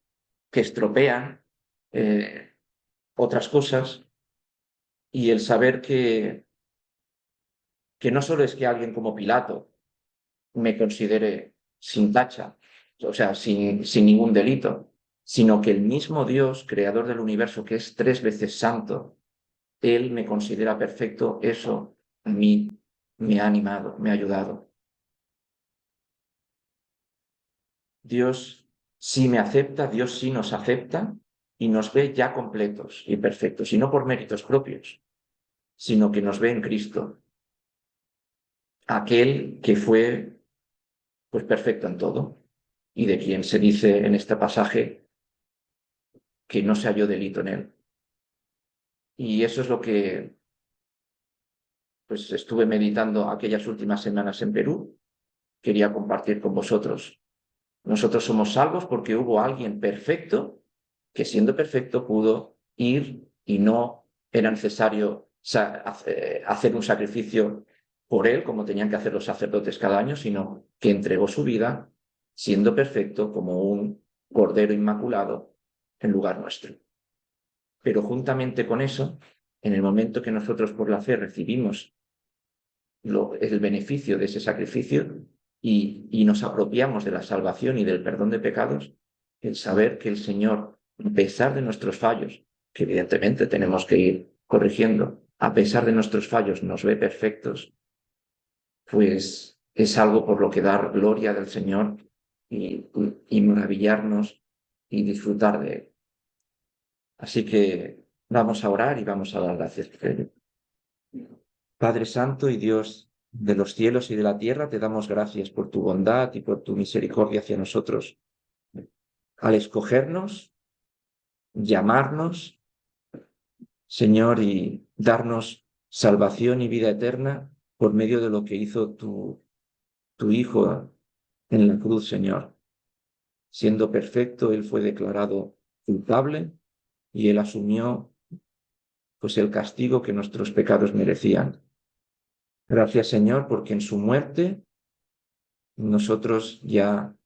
estropean otras cosas, y el saber que no solo es que alguien como Pilato me considere sin tacha, o sea, sin ningún delito, sino que el mismo Dios, creador del universo, que es 3 veces santo, Él me considera perfecto. Eso a mí me ha animado, me ha ayudado. Dios sí me acepta, Dios sí nos acepta y nos ve ya completos y perfectos, y no por méritos propios, sino que nos ve en Cristo, aquel que fue pues perfecto en todo, y de quien se dice en este pasaje que no se halló delito en él. Y eso es lo que pues estuve meditando aquellas últimas semanas en Perú. Quería compartir con vosotros. Nosotros somos salvos porque hubo alguien perfecto que, siendo perfecto, pudo ir y no era necesario hacer un sacrificio por él, como tenían que hacer los sacerdotes cada año, sino que entregó su vida, siendo perfecto, como un cordero inmaculado en lugar nuestro. Pero juntamente con eso, en el momento que nosotros por la fe recibimos el beneficio de ese sacrificio y nos apropiamos de la salvación y del perdón de pecados, el saber que el Señor, a pesar de nuestros fallos, que evidentemente tenemos que ir corrigiendo, a pesar de nuestros fallos nos ve perfectos, pues es algo por lo que dar gloria del Señor y maravillarnos y disfrutar de Él. Así que vamos a orar y vamos a dar gracias por ello. Padre Santo y Dios de los cielos y de la tierra, te damos gracias por tu bondad y por tu misericordia hacia nosotros, al escogernos, llamarnos, Señor, y darnos salvación y vida eterna por medio de lo que hizo tu Hijo en la cruz, Señor. Siendo perfecto, Él fue declarado culpable y Él asumió pues el castigo que nuestros pecados merecían. Gracias, Señor, porque en su muerte nosotros ya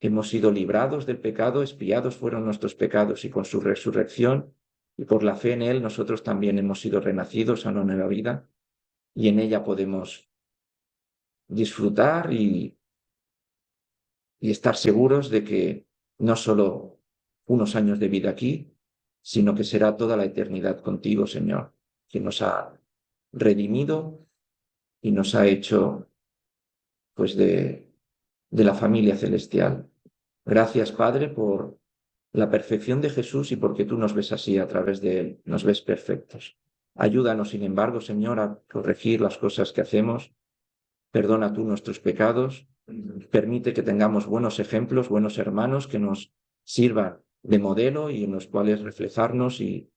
hemos sido librados del pecado, expiados fueron nuestros pecados, y con su resurrección y por la fe en Él nosotros también hemos sido renacidos a una nueva vida, y en ella podemos disfrutar y estar seguros de que no solo unos años de vida aquí, sino que será toda la eternidad contigo, Señor, que nos ha redimido y nos ha hecho pues de la familia celestial. Gracias, Padre, por la perfección de Jesús y porque tú nos ves así a través de Él, nos ves perfectos. Ayúdanos, sin embargo, Señor, a corregir las cosas que hacemos. Perdona tú nuestros pecados. Permite que tengamos buenos ejemplos, buenos hermanos que nos sirvan de modelo y en los cuales reflejarnos y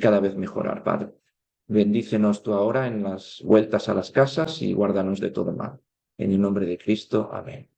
cada vez mejorar, Padre. Bendícenos tú ahora en las vueltas a las casas y guárdanos de todo mal. En el nombre de Cristo. Amén.